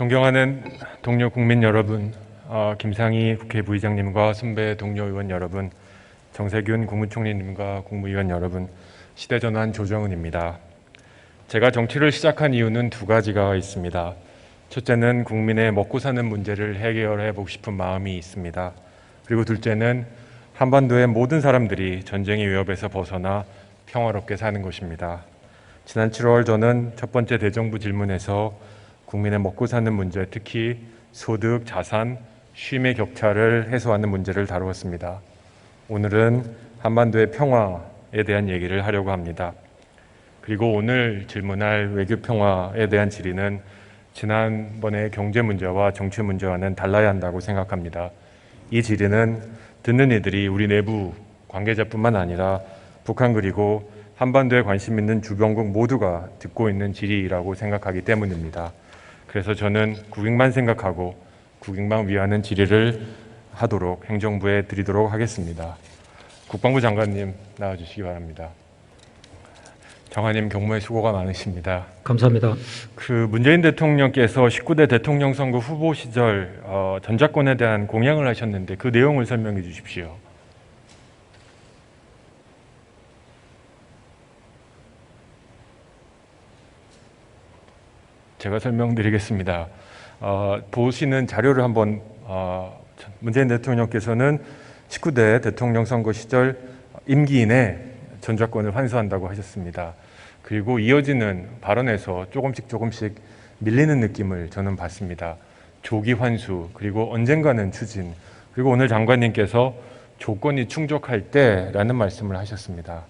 존경하는 동료 국민 여러분, 김상희 국회 부의장님과 선배 동료 의원 여러분, 정세균 국무총리님과 국무위원 여러분, 시대전환 조정은입니다. 제가 정치를 시작한 이유는 두 가지가 있습니다. 첫째는 국민의 먹고 사는 문제를 해결해 보고 싶은 마음이 있습니다. 그리고 둘째는 한반도의 모든 사람들이 전쟁의 위협에서 벗어나 평화롭게 사는 것입니다. 지난 7월 저는 첫 번째 대정부 질문에서 국민의 먹고 사는 문제, 특히 소득, 자산, 쉼의 격차를 해소하는 문제를 다루었습니다. 오늘은 한반도의 평화에 대한 얘기를 하려고 합니다. 그리고 오늘 질문할 외교 평화에 대한 질의는 지난번의 경제 문제와 정치 문제와는 달라야 한다고 생각합니다. 이 질의는 듣는 이들이 우리 내부 관계자뿐만 아니라 북한 그리고 한반도에 관심 있는 주변국 모두가 듣고 있는 질의라고 생각하기 때문입니다. 그래서 저는 국익만 생각하고 국익만 위하는 질의를 하도록 행정부에 드리도록 하겠습니다. 국방부 장관님 나와주시기 바랍니다. 장관님 경무에 수고가 많으십니다. 감사합니다. 문재인 대통령께서 19대 대통령 선거 후보 시절 전작권에 대한 공약을 하셨는데 그 내용을 설명해 주십시오. 제가 설명드리겠습니다. 보시는 자료를 한번 문재인 대통령께서는 19대 대통령 선거 시절 임기 내 전작권을 환수한다고 하셨습니다. 그리고 이어지는 발언에서 조금씩 밀리는 느낌을 저는 받습니다. 조기 환수, 그리고 언젠가는 추진, 그리고 오늘 장관님께서 조건이 충족할 때라는 말씀을 하셨습니다.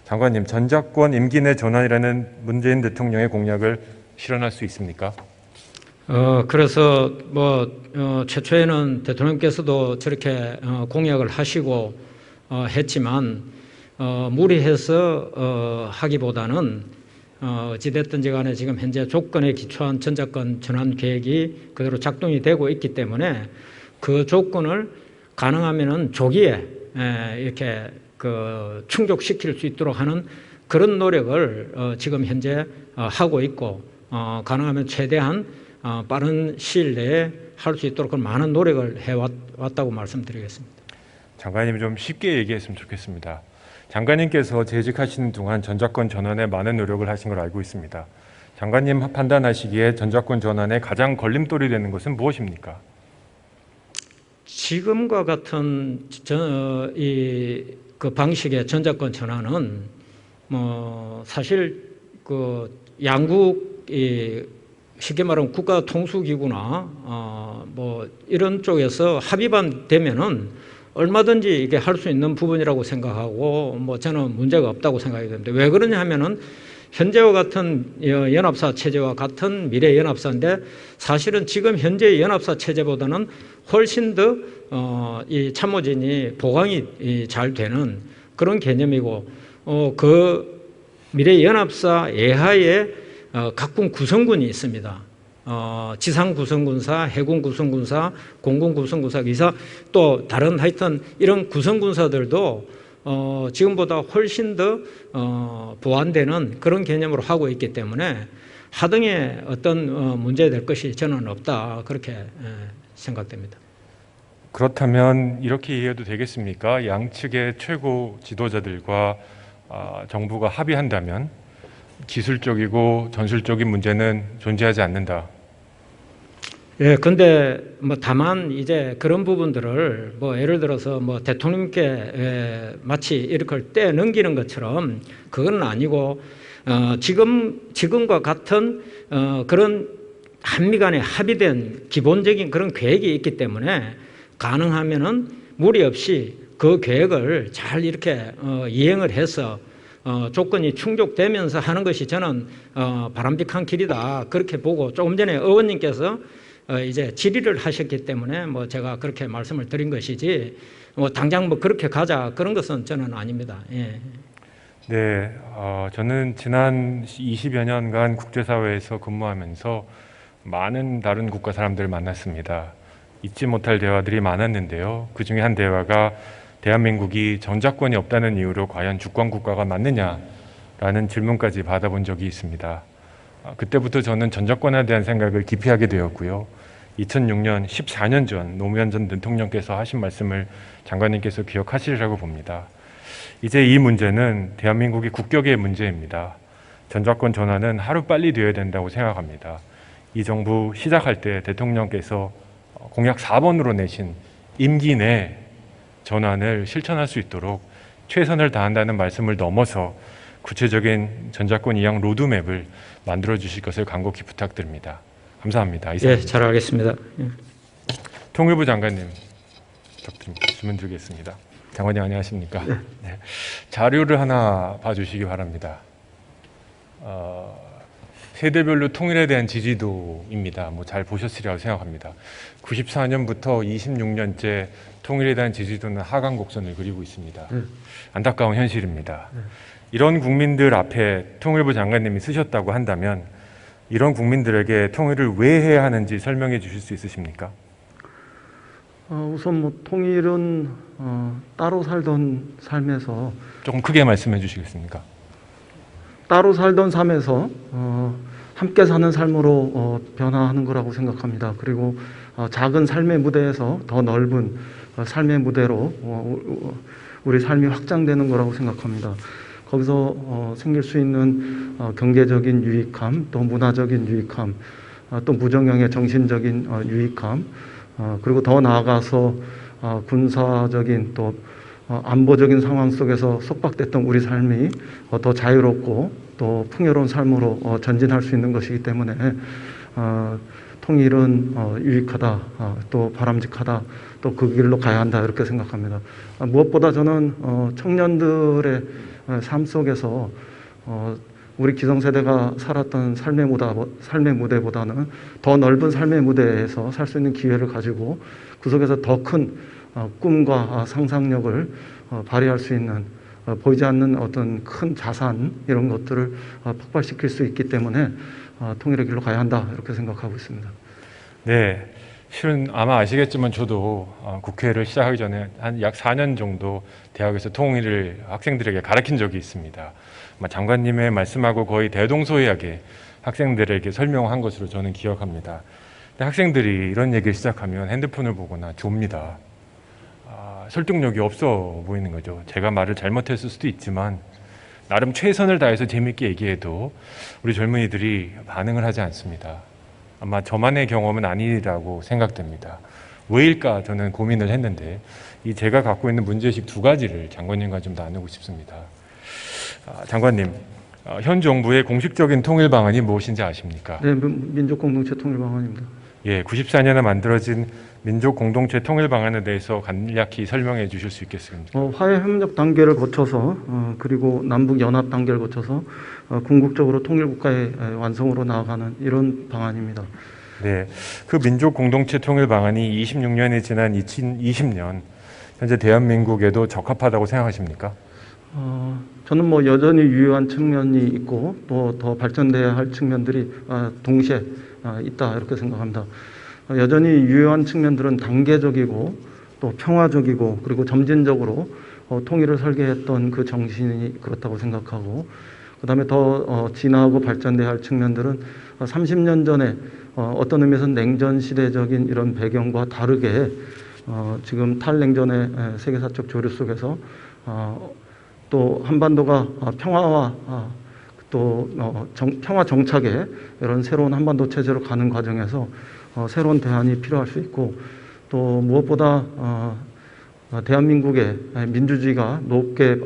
장관님, 전작권 임기 내 전환이라는 문재인 대통령의 공약을 실현할 수 있습니까? 그래서 최초에는 대통령께서도 저렇게 공약을 하시고 했지만 무리해서 하기보다는 어찌됐든지 간에 지금 현재 조건에 기초한 전작권 전환 계획이 그대로 작동이 되고 있기 때문에 그 조건을 가능하면은 조기에 이렇게 충족시킬 수 있도록 하는 그런 노력을 지금 현재 하고 있고 가능하면 최대한 빠른 시일 내에 할 수 있도록 많은 노력을 해왔다고 말씀드리겠습니다. 장관님 좀 쉽게 얘기했으면 좋겠습니다. 장관님께서 재직하시는 동안 전작권 전환에 많은 노력을 하신 걸 알고 있습니다. 장관님 판단하시기에 전작권 전환에 가장 걸림돌이 되는 것은 무엇입니까? 지금과 같은 그 방식의 전작권 전환은 사실 양국이 쉽게 말하면 국가 통수기구나 이런 쪽에서 합의만 되면은 얼마든지 이게 할 수 있는 부분이라고 생각하고 저는 문제가 없다고 생각이 됩니다. 왜 그러냐 하면은 현재와 같은 연합사 체제와 같은 미래 연합사인데 사실은 지금 현재 연합사 체제보다는 훨씬 더 이 참모진이 보강이 잘 되는 그런 개념이고 그 미래 연합사 예하에 각군 구성군이 있습니다. 지상 구성군사, 해군 구성군사, 공군 구성군사, 이사 또 다른 하여튼 이런 구성군사들도 지금보다 훨씬 더 보완되는 그런 개념으로 하고 있기 때문에 하등의 어떤 문제될 것이 저는 없다 그렇게 생각됩니다. 그렇다면 이렇게 이해해도 되겠습니까? 양측의 최고 지도자들과 정부가 합의한다면 기술적이고 전술적인 문제는 존재하지 않는다. 예, 근데 다만 이제 그런 부분들을 예를 들어서 대통령께 마치 이렇게 떼 넘기는 것처럼 그건 아니고 지금과 같은 그런 한미 간에 합의된 기본적인 그런 계획이 있기 때문에 가능하면은 무리 없이 그 계획을 잘 이렇게 이행을 해서 조건이 충족되면서 하는 것이 저는 바람직한 길이다 그렇게 보고 조금 전에 의원님께서 이제 질의를 하셨기 때문에 제가 그렇게 말씀을 드린 것이지 당장 그렇게 가자 그런 것은 저는 아닙니다. 예. 네, 저는 지난 20여 년간 국제사회에서 근무하면서 많은 다른 국가 사람들을 만났습니다. 잊지 못할 대화들이 많았는데요. 그 중에 한 대화가 대한민국이 전작권이 없다는 이유로 과연 주권국가가 맞느냐라는 질문까지 받아본 적이 있습니다. 그때부터 저는 전 정권에 대한 생각을 깊이 하게 되었고요. 2006년 14년 전 노무현 전 대통령께서 하신 말씀을 장관님께서 기억하시리라고 봅니다. 이제 이 문제는 대한민국의 국격의 문제입니다. 전 정권 전환은 하루빨리 되어야 된다고 생각합니다. 이 정부 시작할 때 대통령께서 공약 4번으로 내신 임기 내 전환을 실천할 수 있도록 최선을 다한다는 말씀을 넘어서 구체적인 전작권 이양 로드맵을 만들어 주실 것을 간곡히 부탁드립니다. 감사합니다. 예, 잘 알겠습니다. 통일부 장관님 부탁드립니다. 질문 드리겠습니다. 장관님 안녕하십니까? 네. 자료를 하나 봐주시기 바랍니다. 세대별로 통일에 대한 지지도입니다. 잘 보셨으리라고 생각합니다. 94년부터 26년째 통일에 대한 지지도는 하강 곡선을 그리고 있습니다. 안타까운 현실입니다. 이런 국민들 앞에 통일부 장관님이 쓰셨다고 한다면 이런 국민들에게 통일을 왜 해야 하는지 설명해 주실 수 있으십니까? 우선 통일은 따로 살던 삶에서 조금 크게 말씀해 주시겠습니까? 따로 살던 삶에서 함께 사는 삶으로 변화하는 거라고 생각합니다. 그리고 작은 삶의 무대에서 더 넓은 삶의 무대로 우리 삶이 확장되는 거라고 생각합니다. 거기서 생길 수 있는 경제적인 유익함, 또 문화적인 유익함, 또 무정형의 정신적인 유익함, 그리고 더 나아가서 군사적인 또 안보적인 상황 속에서 속박됐던 우리 삶이 더 자유롭고 또 풍요로운 삶으로 전진할 수 있는 것이기 때문에 통일은 유익하다, 또 바람직하다, 또 그 길로 가야 한다 이렇게 생각합니다. 무엇보다 저는 청년들의 삶 속에서 우리 기성세대가 살았던 삶의 무대보다는 더 넓은 삶의 무대에서 살 수 있는 기회를 가지고 그 속에서 더 큰 꿈과 상상력을 발휘할 수 있는 보이지 않는 어떤 큰 자산 이런 것들을 폭발시킬 수 있기 때문에 통일의 길로 가야 한다 이렇게 생각하고 있습니다. 네, 실은 아마 아시겠지만 저도 국회를 시작하기 전에 한 약 4년 정도 대학에서 통일을 학생들에게 가르친 적이 있습니다. 장관님의 말씀하고 거의 대동소이하게 학생들에게 설명한 것으로 저는 기억합니다. 근데 학생들이 이런 얘기를 시작하면 핸드폰을 보거나 좁니다. 설득력이 없어 보이는 거죠. 제가 말을 잘못했을 수도 있지만 나름 최선을 다해서 재밌게 얘기해도 우리 젊은이들이 반응을 하지 않습니다. 아마 저만의 경험은 아니라고 생각됩니다. 왜일까 저는 고민을 했는데 이 제가 갖고 있는 문제의식 두 가지를 장관님과 좀 나누고 싶습니다. 장관님, 현 정부의 공식적인 통일 방안이 무엇인지 아십니까? 네, 민족공동체 통일 방안입니다. 예, 94년에 만들어진 민족공동체 통일 방안에 대해서 간략히 설명해 주실 수 있겠습니까? 화해협력 단계를 거쳐서 그리고 남북 연합 단계를 거쳐서 궁극적으로 통일국가의 완성으로 나아가는 이런 방안입니다. 네, 그 민족공동체 통일 방안이 26년이 지난 2020년 현재 대한민국에도 적합하다고 생각하십니까? 저는 여전히 유효한 측면이 있고 또 더 발전돼야 할 측면들이 동시에 있다 이렇게 생각합니다. 여전히 유효한 측면들은 단계적이고 또 평화적이고 그리고 점진적으로 통일을 설계했던 그 정신이 그렇다고 생각하고 그다음에 더 진화하고 발전돼야 할 측면들은 30년 전에 어떤 의미에서 냉전 시대적인 이런 배경과 다르게 지금 탈냉전의 세계사적 조류 속에서 또 한반도가 평화와 또 평화 정착의 이런 새로운 한반도 체제로 가는 과정에서 새로운 대안이 필요할 수 있고 또 무엇보다 대한민국의 민주주의가 높게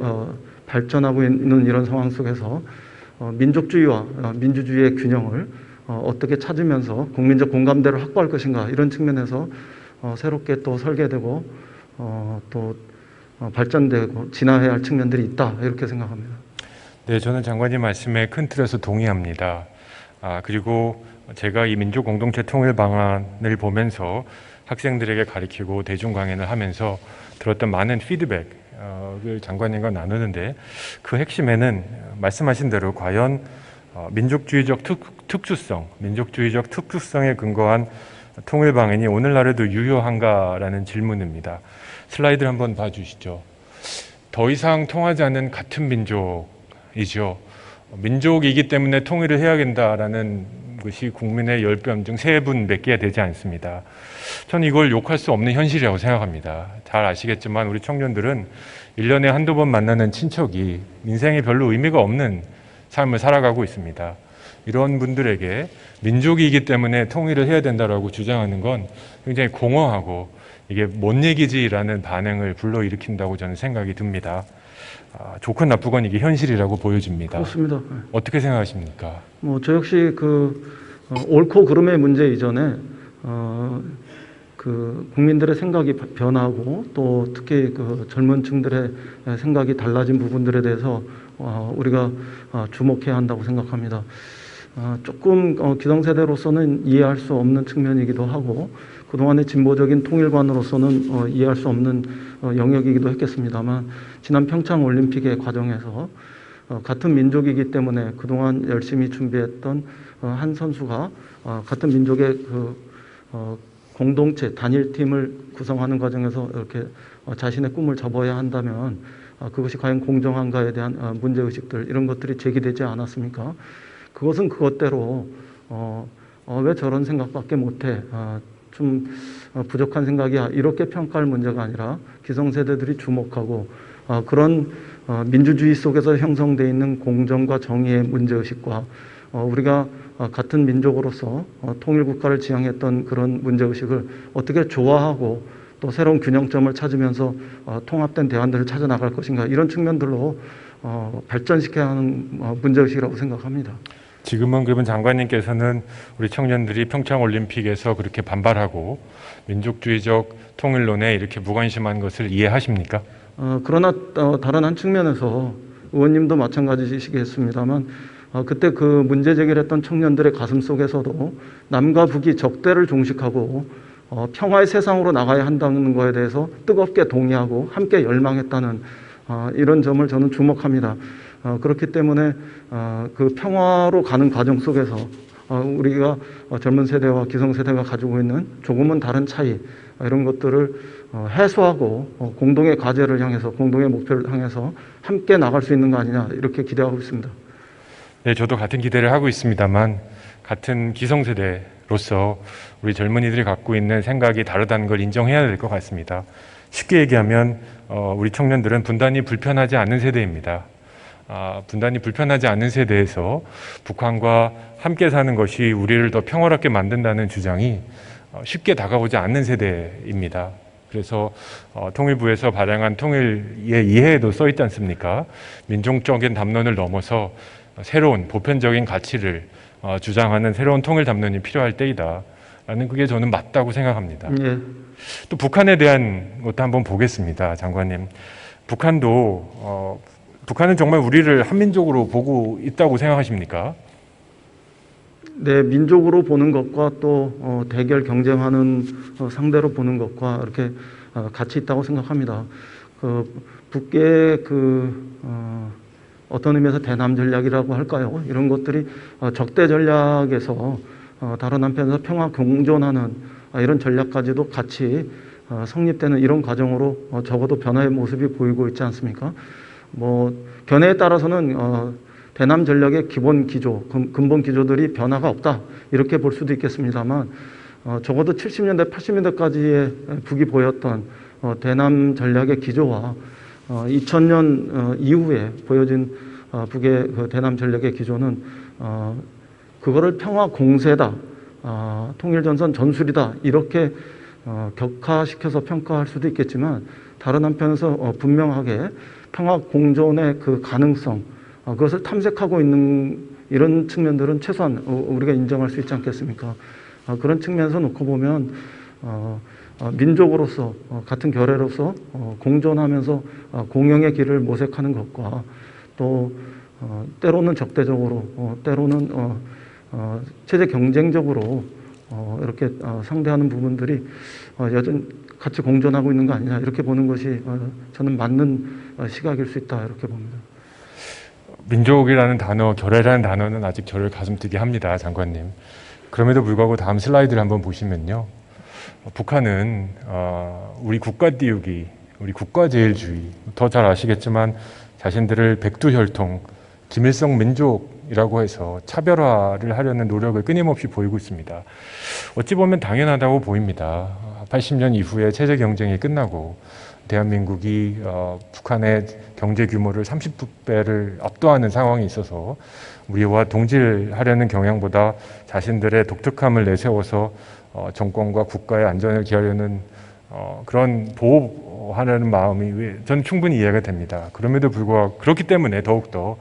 발전하고 있는 이런 상황 속에서 민족주의와 민주주의의 균형을 어떻게 찾으면서 국민적 공감대를 확보할 것인가 이런 측면에서 새롭게 또 설계되고 또 발전되고 진화해야 할 측면들이 있다 이렇게 생각합니다. 네, 저는 장관님 말씀에 큰 틀에서 동의합니다. 그리고 제가 이 민족공동체 통일 방안을 보면서 학생들에게 가르치고 대중 강연을 하면서 들었던 많은 피드백을 장관님과 나누는데 그 핵심에는 말씀하신 대로 과연 민족주의적 특수성에 근거한 통일 방안이 오늘날에도 유효한가라는 질문입니다. 슬라이드를 한번 봐주시죠. 더 이상 통하지 않는 같은 민족이죠. 민족이기 때문에 통일을 해야 된다라는 것이 국민의 열변 중 세 분 몇 개가 되지 않습니다. 저는 이걸 욕할 수 없는 현실이라고 생각합니다. 잘 아시겠지만 우리 청년들은 1년에 한두 번 만나는 친척이 인생에 별로 의미가 없는 삶을 살아가고 있습니다. 이런 분들에게 민족이기 때문에 통일을 해야 된다라고 주장하는 건 굉장히 공허하고 이게 뭔 얘기지라는 반응을 불러일으킨다고 저는 생각이 듭니다. 좋건 나쁘건 이게 현실이라고 보여집니다. 그렇습니다. 어떻게 생각하십니까? 저 역시 옳고 그름의 문제 이전에 국민들의 생각이 변하고 또 특히 젊은 층들의 생각이 달라진 부분들에 대해서 우리가 주목해야 한다고 생각합니다. 조금 기성세대로서는 이해할 수 없는 측면이기도 하고 그동안의 진보적인 통일관으로서는 이해할 수 없는 영역이기도 했겠습니다만 지난 평창올림픽의 과정에서 같은 민족이기 때문에 그동안 열심히 준비했던 한 선수가 같은 민족의 공동체, 단일팀을 구성하는 과정에서 이렇게 자신의 꿈을 접어야 한다면 그것이 과연 공정한가에 대한 문제의식들 이런 것들이 제기되지 않았습니까? 그것은 그것대로 왜 저런 생각밖에 못해? 좀 부족한 생각이야. 이렇게 평가할 문제가 아니라 기성세대들이 주목하고 그런 민주주의 속에서 형성되어 있는 공정과 정의의 문제의식과 우리가 같은 민족으로서 통일국가를 지향했던 그런 문제의식을 어떻게 조화하고 또 새로운 균형점을 찾으면서 통합된 대안들을 찾아 나갈 것인가 이런 측면들로 발전시켜야 하는 문제의식이라고 생각합니다. 지금은 그러면 장관님께서는 우리 청년들이 평창올림픽에서 그렇게 반발하고 민족주의적 통일론에 이렇게 무관심한 것을 이해하십니까? 그러나 다른 한 측면에서 의원님도 마찬가지시겠습니다만 그때 그 문제 제기를 했던 청년들의 가슴 속에서도 남과 북이 적대를 종식하고 평화의 세상으로 나가야 한다는 것에 대해서 뜨겁게 동의하고 함께 열망했다는 이런 점을 저는 주목합니다. 그렇기 때문에 그 평화로 가는 과정 속에서 우리가 젊은 세대와 기성세대가 가지고 있는 조금은 다른 차이 이런 것들을 해소하고 공동의 과제를 향해서 공동의 목표를 향해서 함께 나갈 수 있는 거 아니냐 이렇게 기대하고 있습니다. 네, 저도 같은 기대를 하고 있습니다만 같은 기성세대로서 우리 젊은이들이 갖고 있는 생각이 다르다는 걸 인정해야 될 것 같습니다. 쉽게 얘기하면 우리 청년들은 분단이 불편하지 않은 세대입니다. 분단이 불편하지 않은 세대에서 북한과 함께 사는 것이 우리를 더 평화롭게 만든다는 주장이 쉽게 다가오지 않는 세대입니다. 그래서 통일부에서 발행한 통일의 이해에도 써 있지 않습니까? 민족적인 담론을 넘어서 새로운 보편적인 가치를 주장하는 새로운 통일 담론이 필요할 때이다 라는 그게 저는 맞다고 생각합니다. 예. 또 북한에 대한 것도 한번 보겠습니다. 장관님. 북한은 정말 우리를 한민족으로 보고 있다고 생각하십니까? 네, 민족으로 보는 것과 또 대결 경쟁하는 상대로 보는 것과 이렇게 같이 있다고 생각합니다. 북의 어떤 의미에서 대남 전략이라고 할까요? 이런 것들이 적대 전략에서 다른 한편에서 평화 공존하는 이런 전략까지도 같이 성립되는 이런 과정으로 적어도 변화의 모습이 보이고 있지 않습니까? 견해에 따라서는 대남 전략의 기본 기조, 근본 기조들이 변화가 없다 이렇게 볼 수도 있겠습니다만 적어도 70년대, 80년대까지의 북이 보였던 대남 전략의 기조와 2000년 이후에 보여진 북의 그 대남 전략의 기조는 그거를 평화 공세다, 통일전선 전술이다 이렇게 격화시켜서 평가할 수도 있겠지만 다른 한편에서 분명하게 평화 공존의 그 가능성 그것을 탐색하고 있는 이런 측면들은 최소한 우리가 인정할 수 있지 않겠습니까? 그런 측면에서 놓고 보면 민족으로서 같은 결례로서 공존하면서 공영의 길을 모색하는 것과 또 때로는 적대적으로 때로는 체제 경쟁적으로 이렇게 상대하는 부분들이 여전히 같이 공존하고 있는 거 아니냐 이렇게 보는 것이 저는 맞는 시각일 수 있다 이렇게 봅니다. 민족이라는 단어, 결례라는 단어는 아직 저를 가슴 뛰게 합니다, 장관님. 그럼에도 불구하고 다음 슬라이드를 한번 보시면요. 북한은 우리 국가 띄우기, 우리 국가 제일주의, 더 잘 아시겠지만 자신들을 백두혈통, 김일성 민족이라고 해서 차별화를 하려는 노력을 끊임없이 보이고 있습니다. 어찌 보면 당연하다고 보입니다. 80년 이후에 체제 경쟁이 끝나고 대한민국이 북한의 경제 규모를 30배를 압도하는 상황이 있어서 우리와 동질하려는 경향보다 자신들의 독특함을 내세워서 정권과 국가의 안전을 기하려는 그런 보호하려는 마음이 저는 충분히 이해가 됩니다. 그럼에도 불구하고 그렇기 때문에 더욱더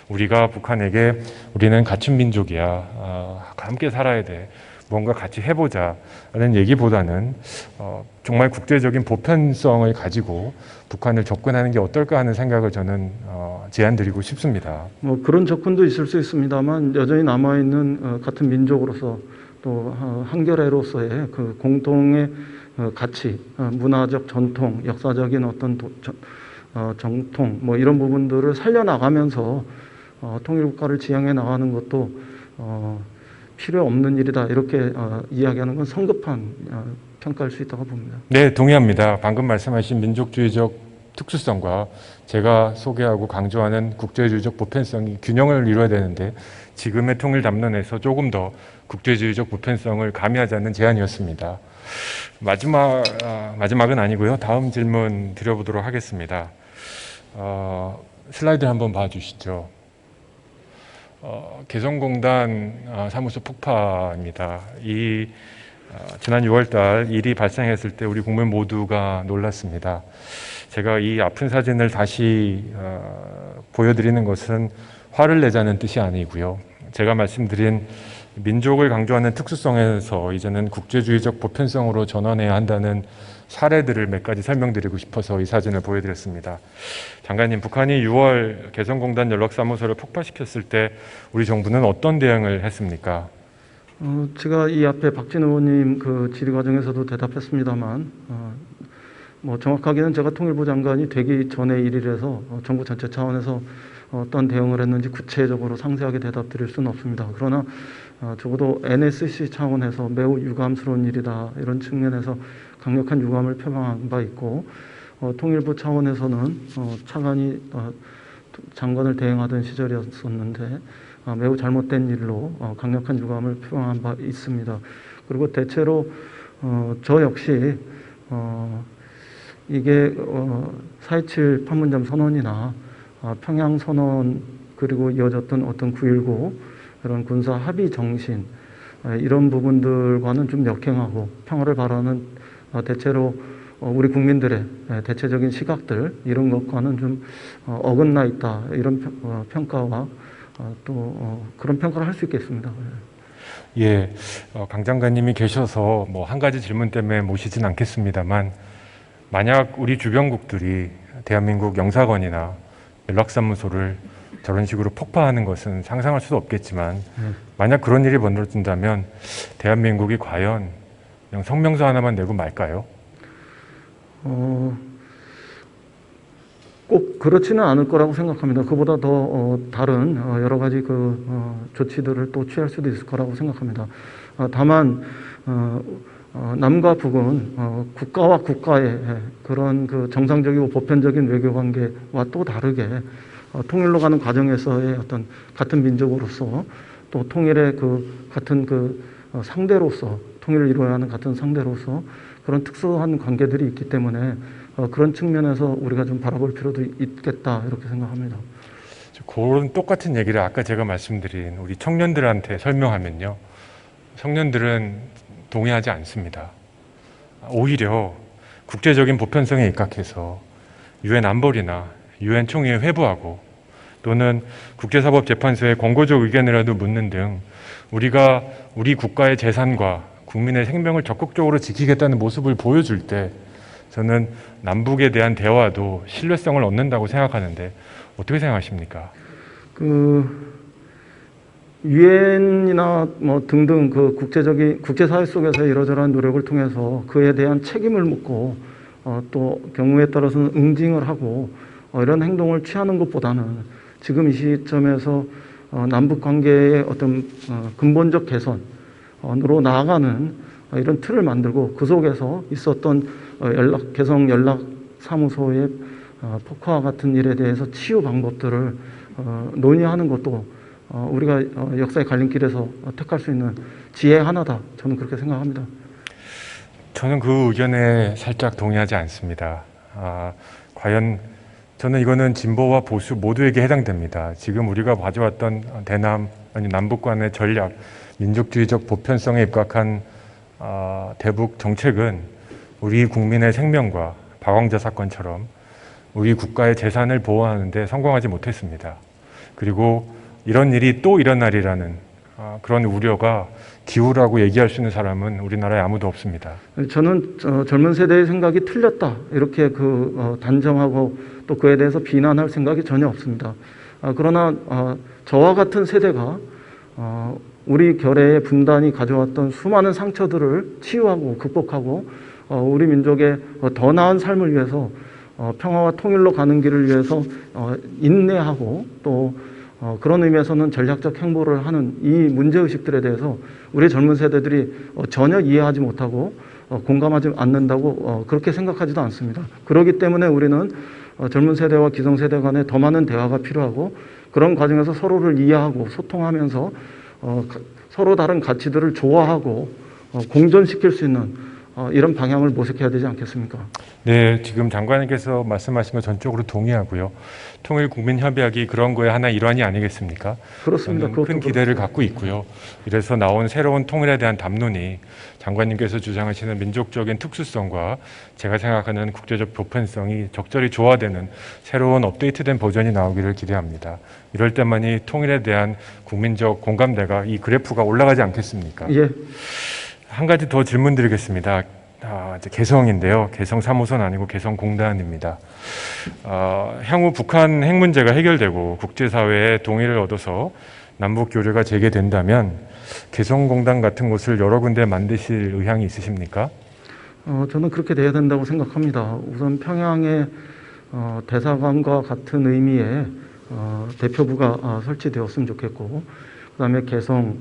우리가 북한에게 우리는 갖춘 민족이야, 함께 살아야 돼, 뭔가 같이 해보자라는 얘기보다는 정말 국제적인 보편성을 가지고 북한을 접근하는 게 어떨까 하는 생각을 저는 제안드리고 싶습니다. 뭐 그런 접근도 있을 수 있습니다만 여전히 남아 있는 같은 민족으로서 또 한겨레로서의 그 공통의 가치, 문화적 전통, 역사적인 어떤 정통 뭐 이런 부분들을 살려나가면서 통일국가를 지향해 나가는 것도 필요 없는 일이다 이렇게 이야기하는 건 성급한 평가할 수 있다고 봅니다. 네, 동의합니다. 방금 말씀하신 민족주의적 특수성과 제가 소개하고 강조하는 국제주의적 보편성이 균형을 이루어야 되는데 지금의 통일 담론에서 조금 더 국제주의적 보편성을 가미하자는 제안이었습니다. 마지막은 아니고요. 다음 질문 드려보도록 하겠습니다. 슬라이드 한번 봐주시죠. 개성공단 사무소 폭파입니다. 지난 6월달 일이 발생했을 때 우리 국민 모두가 놀랐습니다. 제가 이 아픈 사진을 다시 보여드리는 것은 화를 내자는 뜻이 아니고요. 제가 말씀드린 민족을 강조하는 특수성에서 이제는 국제주의적 보편성으로 전환해야 한다는 사례들을 몇 가지 설명드리고 싶어서 이 사진을 보여드렸습니다. 장관님, 북한이 6월 개성공단 연락사무소를 폭파시켰을 때 우리 정부는 어떤 대응을 했습니까? 제가 이 앞에 박진 의원님 그 질의 과정에서도 대답했습니다만 뭐 정확하게는 제가 통일부 장관이 되기 전의 일이라서 정부 전체 차원에서 어떤 대응을 했는지 구체적으로 상세하게 대답드릴 수는 없습니다. 그러나 적어도 NSC 차원에서 매우 유감스러운 일이다 이런 측면에서 강력한 유감을 표명한 바 있고 통일부 차원에서는 차관이 장관을 대행하던 시절이었었는데 매우 잘못된 일로 강력한 유감을 표명한 바 있습니다. 그리고 대체로 저 역시 이게 4.27 판문점 선언이나 평양 선언 그리고 이어졌던 어떤 9.19 이런 군사 합의 정신 이런 부분들과는 좀 역행하고 평화를 바라는 대체로 우리 국민들의 대체적인 시각들 이런 것과는 좀 어긋나 있다 이런 평가와 또 그런 평가를 할 수 있겠습니다. 예, 강 장관님이 계셔서 뭐 한 가지 질문 때문에 모시진 않겠습니다만 만약 우리 주변국들이 대한민국 영사관이나 연락사무소를 저런 식으로 폭파하는 것은 상상할 수도 없겠지만 만약 그런 일이 벌어진다면 대한민국이 과연 그냥 성명서 하나만 내고 말까요? 꼭 그렇지는 않을 거라고 생각합니다. 그보다 더 다른 여러 가지 조치들을 또 취할 수도 있을 거라고 생각합니다. 다만 남과 북은 국가와 국가의 그런 그 정상적이고 보편적인 외교 관계와 또 다르게 통일로 가는 과정에서의 어떤 같은 민족으로서 또 통일의 같은 상대로서 통일을 이루어야 하는 같은 상대로서 그런 특수한 관계들이 있기 때문에 그런 측면에서 우리가 좀 바라볼 필요도 있겠다 이렇게 생각합니다. 그런 똑같은 얘기를 아까 제가 말씀드린 우리 청년들한테 설명하면요, 청년들은 동의하지 않습니다. 오히려 국제적인 보편성에 입각해서 유엔 안보리나 유엔 총회에 회부하고 또는 국제사법재판소에 권고적 의견이라도 묻는 등 우리가 우리 국가의 재산과 국민의 생명을 적극적으로 지키겠다는 모습을 보여줄 때 저는 남북에 대한 대화도 신뢰성을 얻는다고 생각하는데 어떻게 생각하십니까? 유엔이나 뭐 등등 국제사회 속에서 이러저러한 노력을 통해서 그에 대한 책임을 묻고 또 경우에 따라서는 응징을 하고 이런 행동을 취하는 것보다는 지금 이 시점에서 남북 관계의 어떤 근본적 개선으로 나아가는 이런 틀을 만들고 그 속에서 있었던 개성 연락 사무소의 폭파와 같은 일에 대해서 치유 방법들을 논의하는 것도 우리가 역사의 갈림길에서 택할 수 있는 지혜 하나다. 저는 그렇게 생각합니다. 저는 그 의견에 살짝 동의하지 않습니다. 과연 저는 이거는 진보와 보수 모두에게 해당됩니다. 지금 우리가 가져왔던 대남 아니 남북 간의 전략, 민족주의적 보편성에 입각한 대북 정책은 우리 국민의 생명과 박왕자 사건처럼 우리 국가의 재산을 보호하는 데 성공하지 못했습니다. 그리고 이런 일이 또 일어나리라는 그런 우려가 기우라고 얘기할 수 있는 사람은 우리나라에 아무도 없습니다. 저는 젊은 세대의 생각이 틀렸다 이렇게 단정하고 또 그에 대해서 비난할 생각이 전혀 없습니다. 그러나 저와 같은 세대가 우리 결의의 분단이 가져왔던 수많은 상처들을 치유하고 극복하고 우리 민족의 더 나은 삶을 위해서 평화와 통일로 가는 길을 위해서 인내하고 또 그런 의미에서는 전략적 행보를 하는 이 문제의식들에 대해서 우리 젊은 세대들이 전혀 이해하지 못하고 공감하지 않는다고 그렇게 생각하지도 않습니다. 그렇기 때문에 우리는 젊은 세대와 기성세대 간에 더 많은 대화가 필요하고 그런 과정에서 서로를 이해하고 소통하면서 서로 다른 가치들을 조화하고 공존시킬 수 있는 이런 방향을 모색해야 되지 않겠습니까? 네, 지금 장관님께서 말씀하신 거 전적으로 동의하고요. 통일국민협약이 그런 거의 하나 일환이 아니겠습니까? 그렇습니다. 저는 큰 기대를 갖고 있고요. 이래서 나온 새로운 통일에 대한 담론이 장관님께서 주장하시는 민족적인 특수성과 제가 생각하는 국제적 보편성이 적절히 조화되는 새로운 업데이트된 버전이 나오기를 기대합니다. 이럴 때만이 통일에 대한 국민적 공감대가 이 그래프가 올라가지 않겠습니까? 예. 한 가지 더 질문 드리겠습니다. 이제 개성인데요. 개성 3호선 아니고 개성공단입니다. 향후 북한 핵 문제가 해결되고 국제사회의 동의를 얻어서 남북 교류가 재개된다면 개성공단 같은 곳을 여러 군데 만드실 의향이 있으십니까? 저는 그렇게 돼야 된다고 생각합니다. 우선 평양의 대사관과 같은 의미의 대표부가 설치되었으면 좋겠고, 그다음에 개성,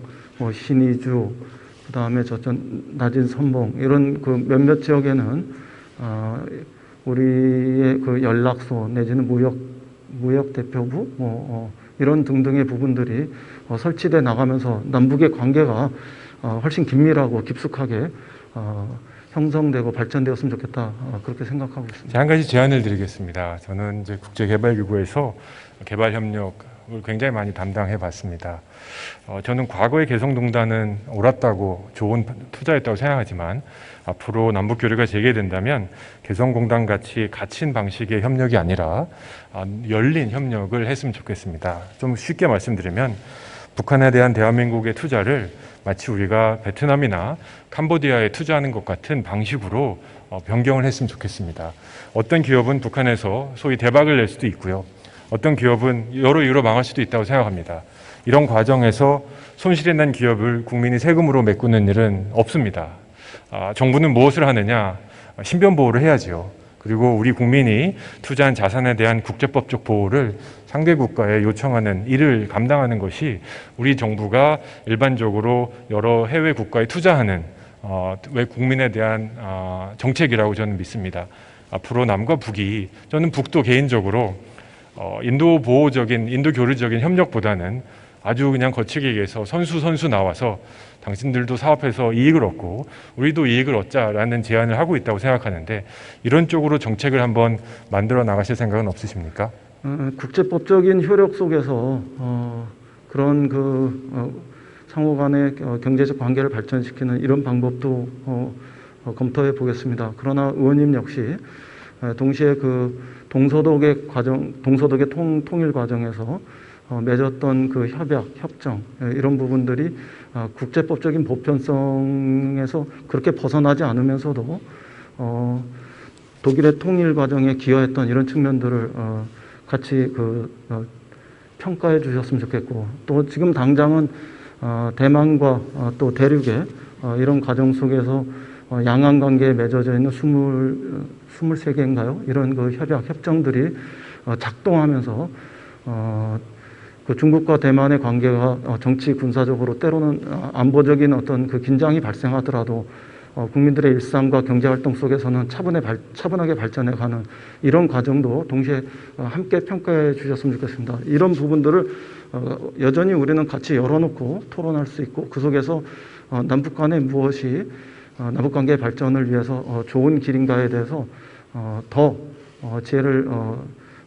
신의주, 그다음에 저쪽 낮은 선봉 이런 그 몇몇 지역에는 우리의 그 연락소 내지는 무역 대표부 이런 등등의 부분들이 설치돼 나가면서 남북의 관계가 훨씬 긴밀하고 깊숙하게 형성되고 발전되었으면 좋겠다 그렇게 생각하고 있습니다. 한 가지 제안을 드리겠습니다. 저는 이제 국제개발기구에서 개발 협력을 굉장히 많이 담당해 봤습니다. 저는 과거의 개성공단은 옳았다고 좋은 투자였다고 생각하지만 앞으로 남북 교류가 재개된다면 개성공단 같이 갇힌 방식의 협력이 아니라 열린 협력을 했으면 좋겠습니다. 좀 쉽게 말씀드리면 북한에 대한 대한민국의 투자를 마치 우리가 베트남이나 캄보디아에 투자하는 것 같은 방식으로 변경을 했으면 좋겠습니다. 어떤 기업은 북한에서 소위 대박을 낼 수도 있고요. 어떤 기업은 여러 이유로 망할 수도 있다고 생각합니다. 이런 과정에서 손실이 난 기업을 국민이 세금으로 메꾸는 일은 없습니다. 정부는 무엇을 하느냐? 신변 보호를 해야지요. 그리고 우리 국민이 투자한 자산에 대한 국제법적 보호를 상대 국가에 요청하는 일을 감당하는 것이 우리 정부가 일반적으로 여러 해외 국가에 투자하는 외 국민에 대한 정책이라고 저는 믿습니다. 앞으로 남과 북이, 저는 북도 개인적으로 인도 보호적인, 인도 교류적인 협력보다는 아주 그냥 거칠게 얘기해서 선수 나와서 당신들도 사업해서 이익을 얻고 우리도 이익을 얻자라는 제안을 하고 있다고 생각하는데 이런 쪽으로 정책을 한번 만들어 나가실 생각은 없으십니까? 국제법적인 효력 속에서 그런 상호 간의 경제적 관계를 발전시키는 이런 방법도 검토해 보겠습니다. 그러나 의원님 역시 동시에 동서독의 통일 과정에서 맺었던 그 협약, 협정 이런 부분들이 국제법적인 보편성에서 그렇게 벗어나지 않으면서도 독일의 통일 과정에 기여했던 이런 측면들을 같이 평가해 주셨으면 좋겠고 또 지금 당장은 대만과 또 대륙의 이런 과정 속에서 양안 관계에 맺어져 있는 23개인가요? 이런 협약, 협정들이 작동하면서 중국과 대만의 관계가 정치 군사적으로 때로는 안보적인 어떤 긴장이 발생하더라도 국민들의 일상과 경제활동 속에서는 차분하게 발전해가는 이런 과정도 동시에 함께 평가해 주셨으면 좋겠습니다. 이런 부분들을 여전히 우리는 같이 열어놓고 토론할 수 있고 그 속에서 남북 간에 무엇이 남북관계 발전을 위해서 좋은 길인가에 대해서 더 지혜를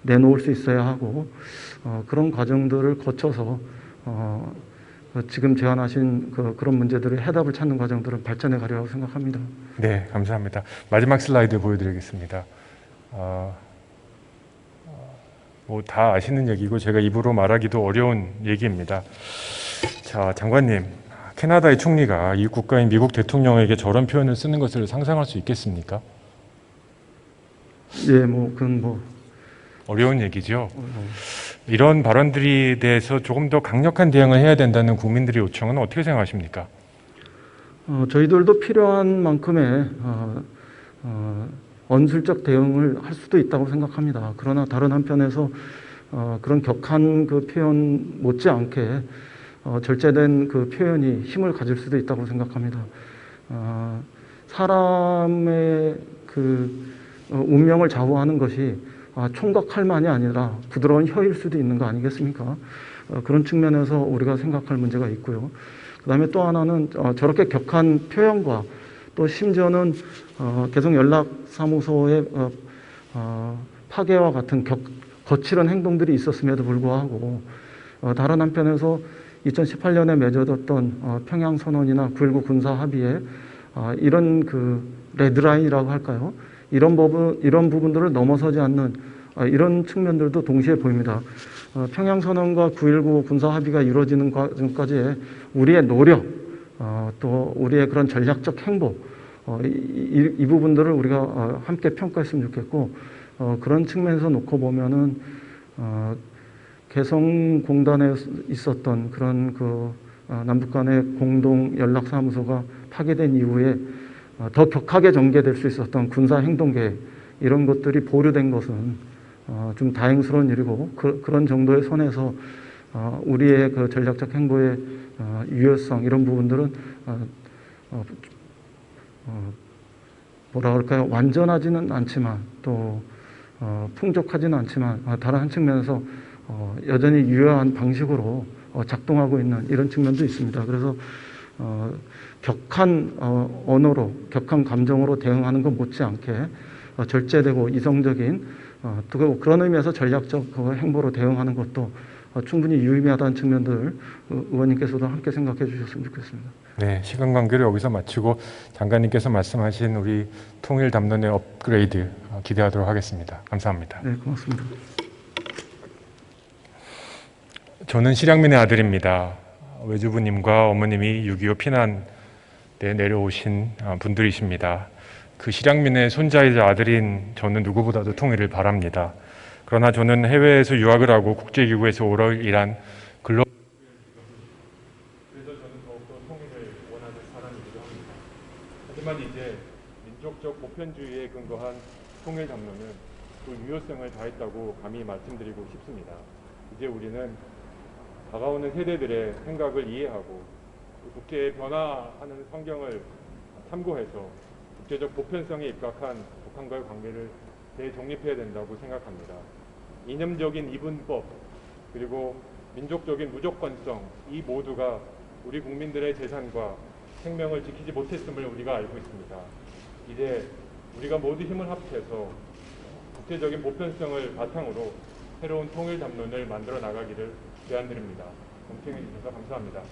내놓을 수 있어야 하고 그런 과정들을 거쳐서 지금 제안하신 그런 문제들의 해답을 찾는 과정들은 발전해 가려고 생각합니다. 네, 감사합니다. 마지막 슬라이드 보여드리겠습니다. 뭐 다 아시는 얘기고 제가 입으로 말하기도 어려운 얘기입니다. 자, 장관님, 캐나다의 총리가 이 국가인 미국 대통령에게 저런 표현을 쓰는 것을 상상할 수 있겠습니까? 예, 그건 어려운 얘기죠. 이런 발언들에 대해서 조금 더 강력한 대응을 해야 된다는 국민들의 요청은 어떻게 생각하십니까? 저희들도 필요한 만큼의 언술적 대응을 할 수도 있다고 생각합니다. 그러나 다른 한편에서 그런 격한 그 표현 못지않게 절제된 그 표현이 힘을 가질 수도 있다고 생각합니다. 사람의 그 운명을 좌우하는 것이 총각할만이 아니라 부드러운 혀일 수도 있는 거 아니겠습니까? 그런 측면에서 우리가 생각할 문제가 있고요. 그 다음에 또 하나는 저렇게 격한 표현과 또 심지어는 개성연락사무소의 파괴와 같은 거칠은 행동들이 있었음에도 불구하고 다른 한편에서 2018년에 맺어졌던 평양선언이나 9.19 군사합의에 이런 그 레드라인이라고 할까요? 이런 부분들을 넘어서지 않는 이런 측면들도 동시에 보입니다. 평양선언과 9.19 군사합의가 이루어지는 과정까지의 우리의 노력, 또 우리의 그런 전략적 행보, 이 부분들을 우리가 함께 평가했으면 좋겠고, 그런 측면에서 놓고 보면은 개성공단에 있었던 그런 남북 간의 공동 연락사무소가 파괴된 이후에 더 격하게 전개될 수 있었던 군사행동계획 이런 것들이 보류된 것은 좀 다행스러운 일이고 그런 정도의 선에서 우리의 그 전략적 행보의 유효성 이런 부분들은 뭐라 그럴까요? 완전하지는 않지만 또 풍족하지는 않지만 다른 한 측면에서 여전히 유효한 방식으로 작동하고 있는 이런 측면도 있습니다. 그래서 격한 언어로, 격한 감정으로 대응하는 것 못지않게 절제되고 이성적인 또 그런 의미에서 전략적 행보로 대응하는 것도 충분히 유의미하다는 측면들 의원님께서도 함께 생각해 주셨으면 좋겠습니다. 네, 시간 관계를 여기서 마치고 장관님께서 말씀하신 우리 통일 담론의 업그레이드 기대하도록 하겠습니다. 감사합니다. 네, 고맙습니다. 저는 실향민의 아들입니다. 외주부님과 어머님이 6.25 피난에 내려오신 분들이십니다. 그 실향민의 손자이자 아들인 저는 누구보다도 통일을 바랍니다. 그러나 저는 해외에서 유학을 하고 국제기구에서 오래 일한 그래서 저는 더욱더 통일을 원하는 사람이기도 합니다. 하지만 이제 민족적 보편주의에 근거한 통일 담론은 그 유효성을 다했다고 감히 말씀드리고 싶습니다. 이제 우리는 다가오는 세대들의 생각을 이해하고 국제에 변화하는 환경을 참고해서 국제적 보편성에 입각한 북한과의 관계를 재정립해야 된다고 생각합니다. 이념적인 이분법 그리고 민족적인 무조건성 이 모두가 우리 국민들의 재산과 생명을 지키지 못했음을 우리가 알고 있습니다. 이제 우리가 모두 힘을 합쳐서 국제적인 보편성을 바탕으로 새로운 통일 담론을 만들어 나가기를 제안드립니다. 경청해 주셔서 감사합니다.